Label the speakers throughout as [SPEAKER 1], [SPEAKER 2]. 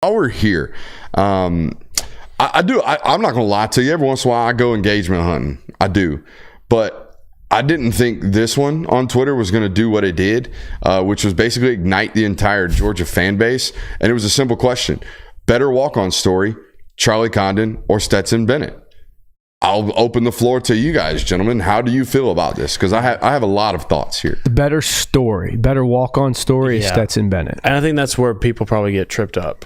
[SPEAKER 1] While we're here, I'm not going to lie to you. Every once in a while, I go engagement hunting. I do. But I didn't think this one on Twitter was going to do what it did, which was basically ignite the entire Georgia fan base. And it was a simple question. Better walk-on story, Charlie Condon or Stetson Bennet? I'll open the floor to you guys, gentlemen. How do you feel about this? Because I have a lot of thoughts here.
[SPEAKER 2] The better walk-on story is Stetson Bennet.
[SPEAKER 3] And I think that's where people probably get tripped up.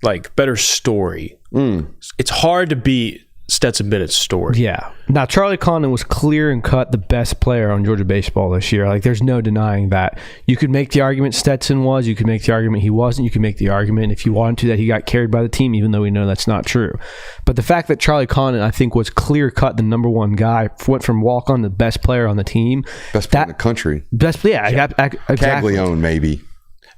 [SPEAKER 3] Like, better story. It's hard to beat Stetson Bennett's story.
[SPEAKER 2] Yeah. Now, Charlie Condon was clear and cut the best player on Georgia baseball this year. Like, there's no denying that. You could make the argument Stetson was. You could make the argument he wasn't. You could make the argument, if you wanted to, that he got carried by the team, even though we know that's not true. But the fact that Charlie Condon, I think, was clear cut the number one guy, went from walk-on to best player on the team.
[SPEAKER 1] Best player in the country.
[SPEAKER 2] Exactly.
[SPEAKER 1] Caglione,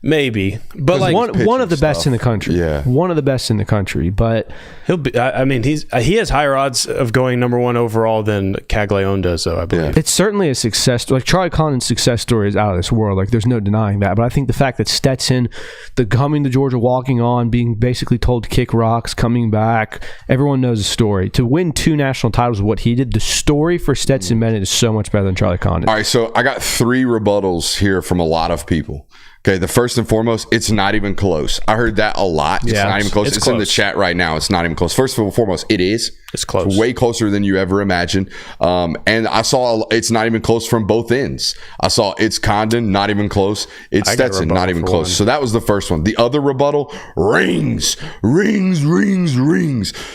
[SPEAKER 3] Maybe, but like
[SPEAKER 2] one of the best in the country.
[SPEAKER 1] Yeah,
[SPEAKER 2] one of the best in the country. But
[SPEAKER 3] he'll be. I mean, he has higher odds of going number one overall than Caglione does, though. I believe
[SPEAKER 2] it's certainly a success. Like, Charlie Condon's success story is out of this world. Like, there's no denying that. But I think the fact that Stetson, the coming to Georgia, walking on, being basically told to kick rocks, coming back, everyone knows the story. To win 2 national titles, what he did, the story for Stetson Bennett is so much better than Charlie Condon.
[SPEAKER 1] All right, so I got 3 rebuttals here from a lot of people. Okay, the first and foremost, it's not even close. I heard that a lot. It's not even close. It's close. In the chat right now. It's not even close. First and foremost, it is.
[SPEAKER 3] It's close.
[SPEAKER 1] It's way closer than you ever imagined. And I saw it's not even close from both ends. I saw it's Condon, not even close. It's Stetson, not even close. So that was the first one. The other rebuttal, rings.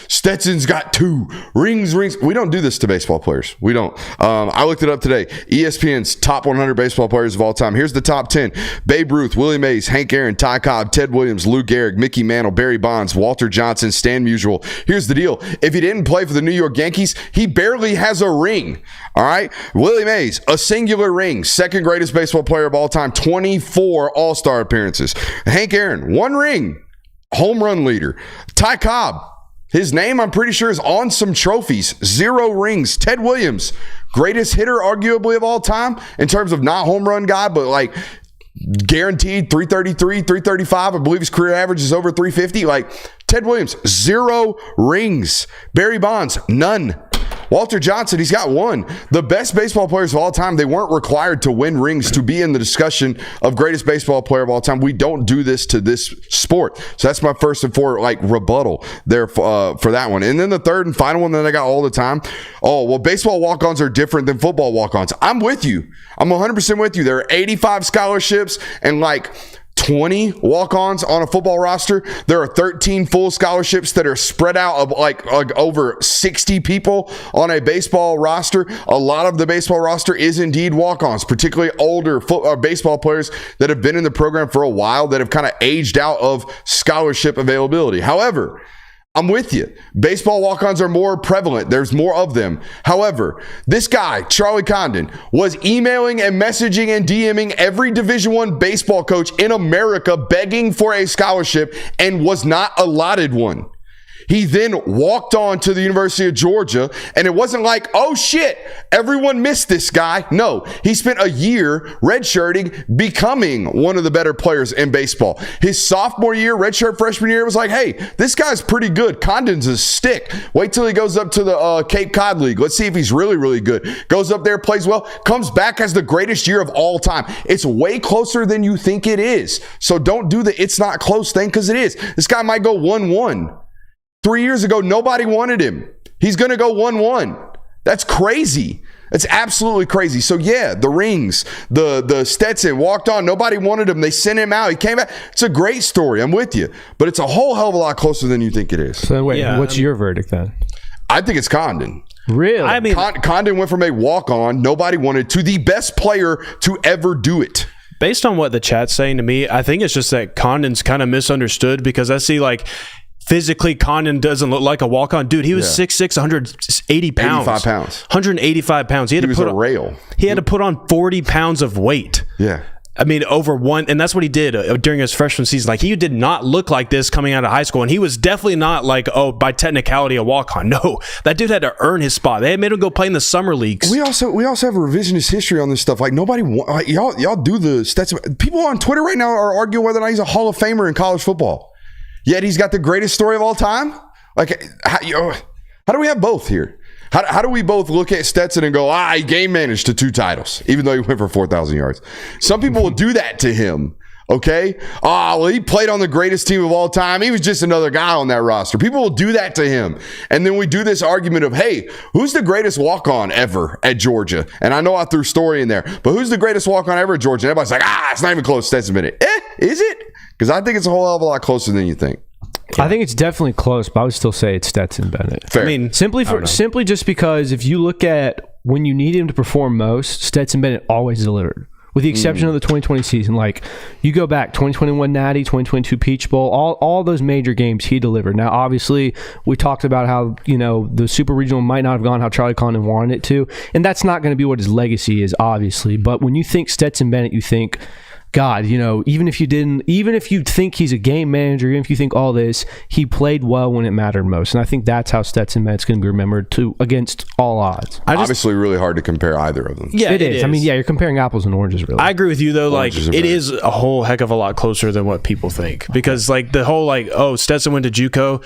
[SPEAKER 1] Stetson's got 2 rings. We don't do this to baseball players. We don't. I looked it up today. ESPN's top 100 baseball players of all time. Here's the top 10. Babe Ruth, Willie Mays, Hank Aaron, Ty Cobb, Ted Williams, Lou Gehrig, Mickey Mantle, Barry Bonds, Walter Johnson, Stan Musial. Here's the deal. If he didn't play for the New York Yankees, he barely has a ring. All right? Willie Mays, a singular ring. Second greatest baseball player of all time. 24 All-Star appearances. Hank Aaron, 1 ring. Home run leader. Ty Cobb, his name, I'm pretty sure, is on some trophies. 0 rings. Ted Williams, greatest hitter arguably of all time in terms of not home run guy, but like guaranteed 333, 335. I believe his career average is over 350. Like, Ted Williams, 0 rings. Barry Bonds, none. Walter Johnson, he's got 1. The best baseball players of all time, they weren't required to win rings to be in the discussion of greatest baseball player of all time. We don't do this to this sport. So that's my first and foremost rebuttal there for that one. And then the third and final one that I got all the time. Oh, well, baseball walk-ons are different than football walk-ons. I'm with you. I'm 100% with you. There are 85 scholarships and 20 walk-ons on a football roster. There are 13 full scholarships that are spread out of like over 60 people on a baseball roster. A lot of the baseball roster is indeed walk-ons, particularly older baseball players that have been in the program for a while that have kind of aged out of scholarship availability. However, I'm with you. Baseball walk-ons are more prevalent. There's more of them. However, this guy, Charlie Condon, was emailing and messaging and DMing every Division I baseball coach in America begging for a scholarship and was not allotted one. He then walked on to the University of Georgia, and it wasn't like, oh shit, everyone missed this guy. No, he spent a year redshirting, becoming one of the better players in baseball. His sophomore year, redshirt freshman year, it was like, hey, this guy's pretty good. Condon's a stick. Wait till he goes up to the Cape Cod League. Let's see if he's really, really good. Goes up there, plays well, comes back as the greatest year of all time. It's way closer than you think it is. So don't do the it's not close thing, because it is. This guy might go 1-1. 3 years ago, nobody wanted him. He's going to go 1-1. That's crazy. That's absolutely crazy. So, yeah, the rings, the Stetson walked on. Nobody wanted him. They sent him out. He came back. It's a great story. I'm with you. But it's a whole hell of a lot closer than you think it is.
[SPEAKER 2] So, wait, what's your verdict then?
[SPEAKER 1] I think it's Condon.
[SPEAKER 2] Really?
[SPEAKER 3] I mean,
[SPEAKER 1] Condon went from a walk-on, nobody wanted, to the best player to ever do it.
[SPEAKER 3] Based on what the chat's saying to me, I think it's just that Condon's kind of misunderstood, because I see physically, Condon doesn't look like a walk-on. Dude, he was 6'6", 180 pounds.
[SPEAKER 1] 85 pounds.
[SPEAKER 3] 185 pounds. He
[SPEAKER 1] was a rail.
[SPEAKER 3] He had to put on 40 pounds of weight.
[SPEAKER 1] Yeah.
[SPEAKER 3] I mean, over one, and that's what he did during his freshman season. Like, he did not look like this coming out of high school, and he was definitely not by technicality a walk-on. No, that dude had to earn his spot. They made him go play in the summer leagues.
[SPEAKER 1] We also have a revisionist history on this stuff. Like, nobody, y'all do the Stetson. People on Twitter right now are arguing whether or not he's a Hall of Famer in college football. yet he's got the greatest story of all time? Like, how do we have both here? How do we both look at Stetson and go, he game managed to 2 titles, even though he went for 4,000 yards? Some people will do that to him. Okay. Well, he played on the greatest team of all time. He was just another guy on that roster. People will do that to him. And then we do this argument of, hey, who's the greatest walk-on ever at Georgia? And I know I threw Story in there, but who's the greatest walk-on ever at Georgia? And everybody's like, it's not even close, Stetson Bennett. Is it? Because I think it's a whole hell of a lot closer than you think.
[SPEAKER 2] Yeah. I think it's definitely close, but I would still say it's Stetson Bennett.
[SPEAKER 1] Fair.
[SPEAKER 3] I mean,
[SPEAKER 2] simply just because if you look at when you need him to perform most, Stetson Bennett always delivered. With the exception of the 2020 season, like you go back 2021 Natty, 2022 Peach Bowl, all those major games he delivered. Now, obviously, we talked about how the Super Regional might not have gone how Charlie Condon wanted it to, and that's not going to be what his legacy is, obviously. But when you think Stetson Bennett, you think, God, even if you think he's a game manager, even if you think all this, he played well when it mattered most. And I think that's how Stetson Bennett's going to be remembered against all odds.
[SPEAKER 1] Obviously, really hard to compare either of them.
[SPEAKER 3] Yeah,
[SPEAKER 2] it is. I mean, you're comparing apples and oranges, really.
[SPEAKER 3] I agree with you, though. It is a whole heck of a lot closer than what people think. Because, the whole, Stetson went to JUCO.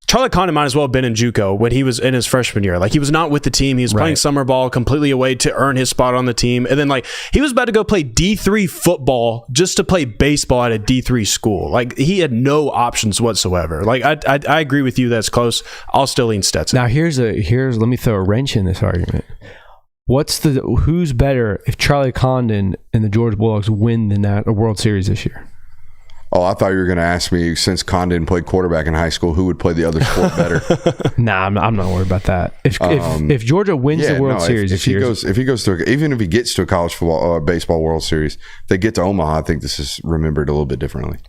[SPEAKER 3] Charlie Condon might as well have been in JUCO when he was in his freshman year. He was not with the team. He was playing summer ball completely away to earn his spot on the team. And then, he was about to go play D3 football just to play baseball at a D3 school. He had no options whatsoever. I agree with you. That's close. I'll still lean Stetson.
[SPEAKER 2] Now, let me throw a wrench in this argument. Who's better if Charlie Condon and the Georgia Bulldogs win the World Series this year?
[SPEAKER 1] Oh, I thought you were going to ask me, since Condon played quarterback in high school, who would play the other sport better?
[SPEAKER 2] Nah, I'm not worried about that. If Georgia wins the World Series this year,
[SPEAKER 1] if he goes to, even if he gets to a college football or baseball World Series, if they get to Omaha, I think this is remembered a little bit differently.